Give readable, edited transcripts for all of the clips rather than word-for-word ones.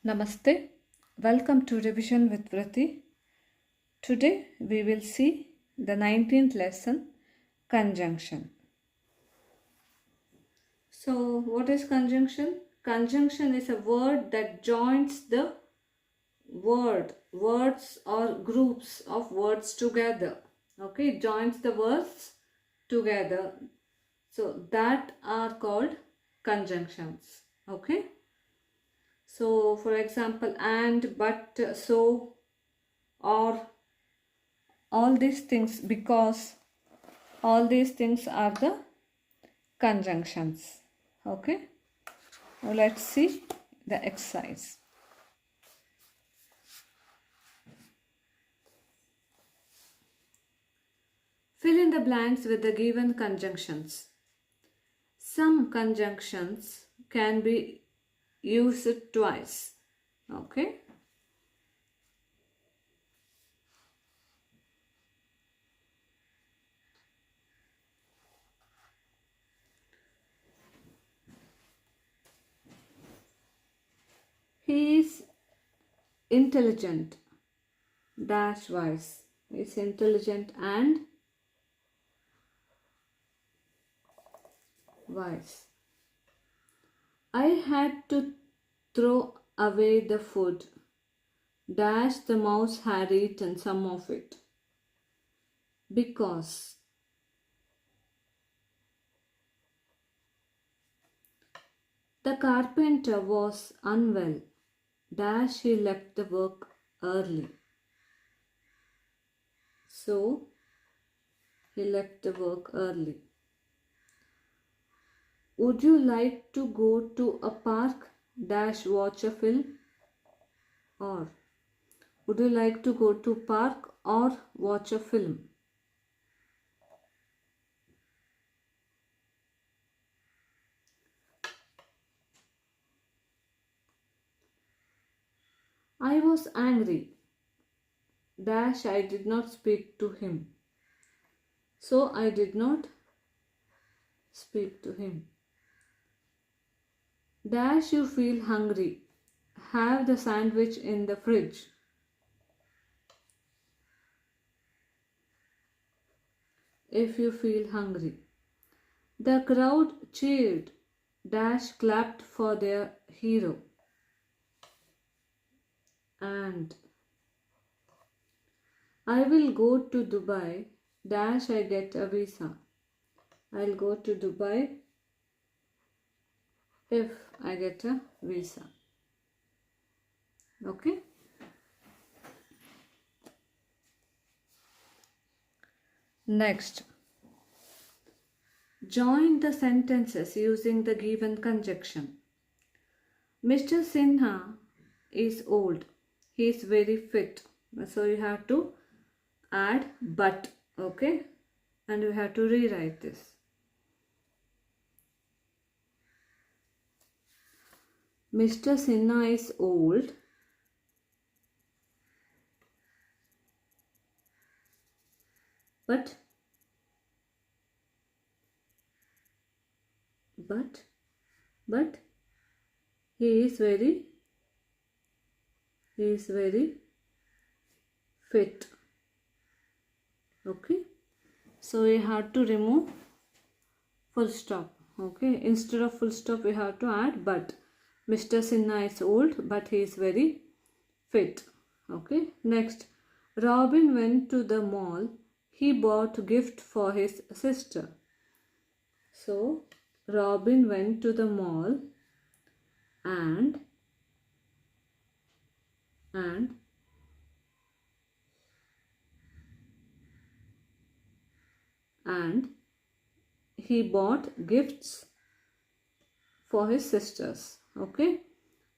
Namaste. Welcome to Revision with Vrithi. Today we will see the 19th lesson, conjunction. So, what is conjunction? Conjunction is a word that joins the words or groups of words together. Okay, it joins the words together. So, that are called conjunctions. Okay. So, for example, and, but, so, or, all these things, because all these things are the conjunctions. Okay. Now let's see the exercise. Fill in the blanks with the given conjunctions. Some conjunctions can be used twice. Okay. He is intelligent dash wise. He is intelligent and wise. I had to throw away the food dash the mouse had eaten some of it because the carpenter was unwell dash he left the work early. So he left the work early. Would you like to go to a park dash watch a film? Or would you like to go to park or watch a film? I was angry dash I did not speak to him. So I did not speak to him. Dash you feel hungry. Have the sandwich in the fridge. If you feel hungry. The crowd cheered. Dash clapped for their hero. And I will go to Dubai. Dash I get a visa. I'll go to Dubai if I get a visa. Okay. Next, join the sentences using the given conjunction. Mr. Sinha is old. He is very fit. So you have to add but. Okay. And you have to rewrite this. Mr. Sinha is old. But he is very fit. Okay. So we have to remove full stop. Okay. Instead of full stop we have to add but. Mr. Sinha is old but he is very fit. Okay. Next, Robin went to the mall. He bought a gift for his sister. So Robin went to the mall and he bought gifts for his sisters. Okay.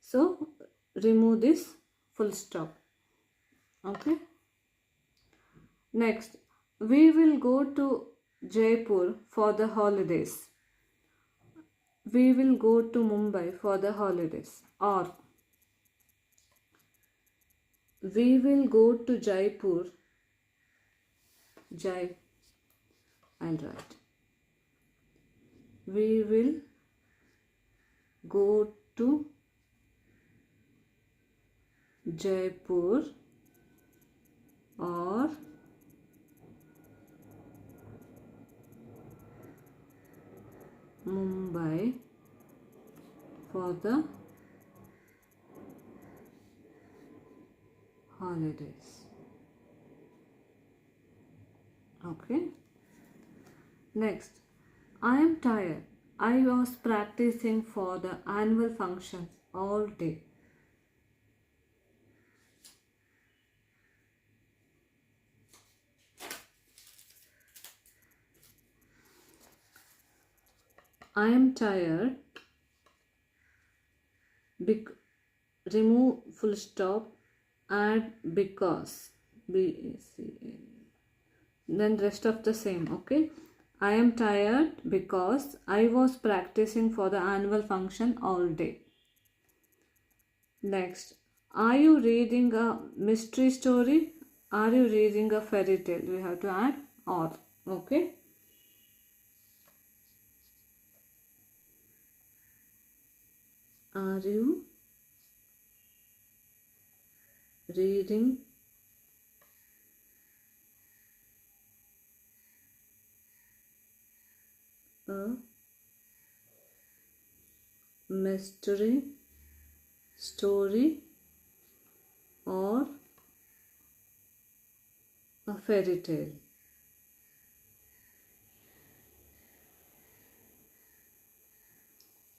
So remove this full stop. Okay. Next, we will go to Jaipur for the holidays. We will go to Mumbai for the holidays. Or we will go to Jaipur. I'll write. We will go to Jaipur or Mumbai for the holidays. Okay. Next, I am tired. I was practicing for the annual function all day. I am tired. Remove full stop, add because. B-A-C-A. Then rest of the same. Okay. I am tired because I was practicing for the annual function all day. Next, are you reading a mystery story? Are you reading a fairy tale? We have to add or. Okay. Are you reading a mystery story or a fairy tale?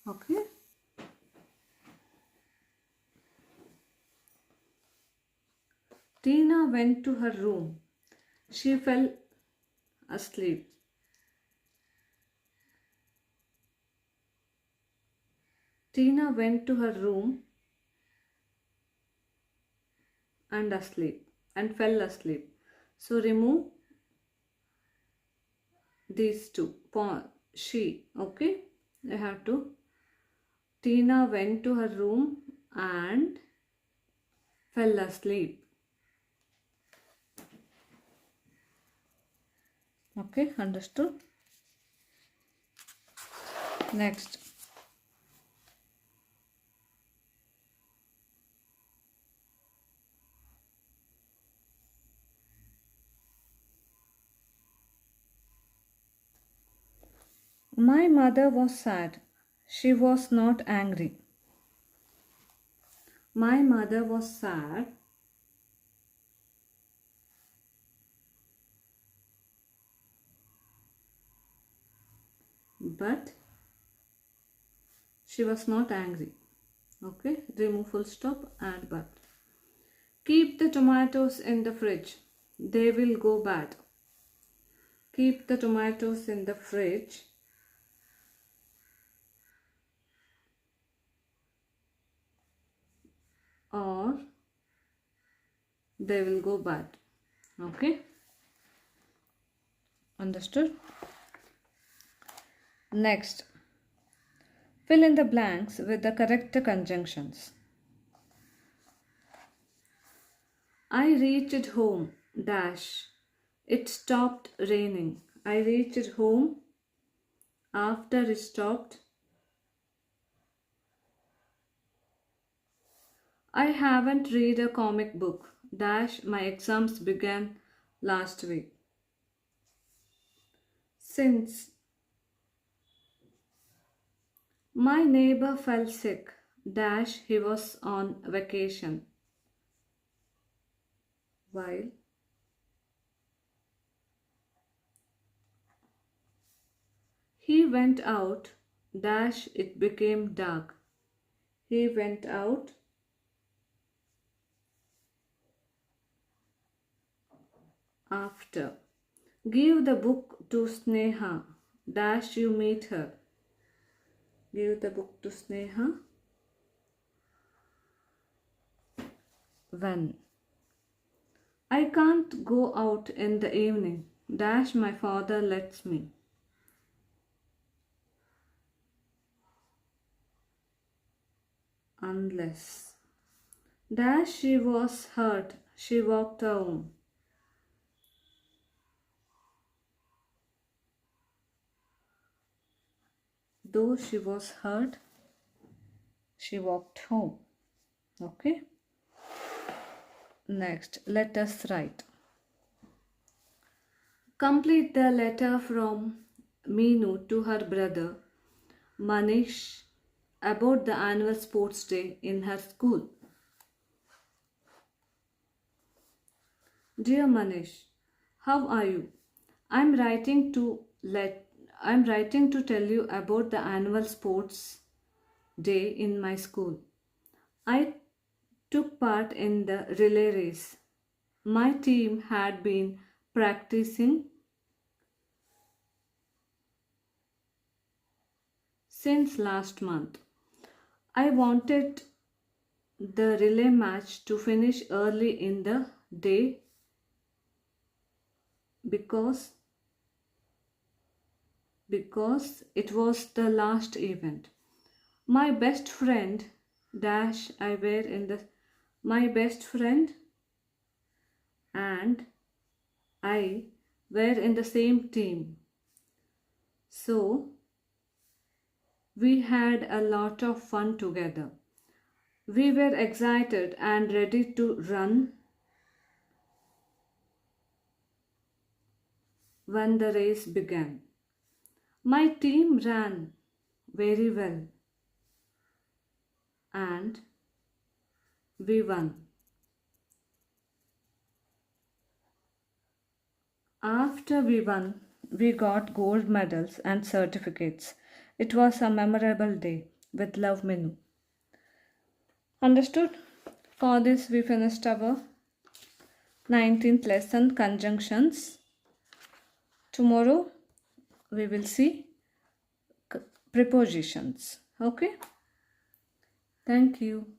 Okay. Tina went to her room. She fell asleep. Tina went to her room and fell asleep. So remove these two. She. Okay. I have to. Tina went to her room and fell asleep. Okay, understood? Next. My mother was sad. She was not angry. My mother was sad. But she was not angry. Okay, remove full stop, add but. Keep the tomatoes in the fridge. They will go bad. Keep the tomatoes in the fridge. Or they will go bad. Okay, understood? Next, fill in the blanks with the correct conjunctions. I reached home, dash. It stopped raining. I reached home after it stopped. I haven't read a comic book, dash. My exams began last week. Since my neighbor fell sick, dash. He was on vacation. While he went out, dash. It became dark. He went out after. Give the book to Sneha, dash. You meet her. Give the book to Sneha when. I can't go out in the evening, dash. My father lets me. Unless, dash. She was hurt. She walked home. Though she was hurt, she walked home. Okay. Next, let us write. Complete the letter from Meenu to her brother Manish about the annual sports day in her school. Dear Manish, how are you? I'm writing to I'm writing to tell you about the annual sports day in my school. I took part in the relay race. My team had been practicing since last month. I wanted the relay match to finish early in the day because it was the last event. My best friend dash I were in the my best friend and I were in the same team. So we had a lot of fun together. We were excited and ready to run when the race began. My team ran very well and we won. After we won, we got gold medals and certificates. It was a memorable day. With love, Minu. Understood? For this, we finished our 19th lesson, conjunctions. Tomorrow, we will see prepositions. Okay? Thank you.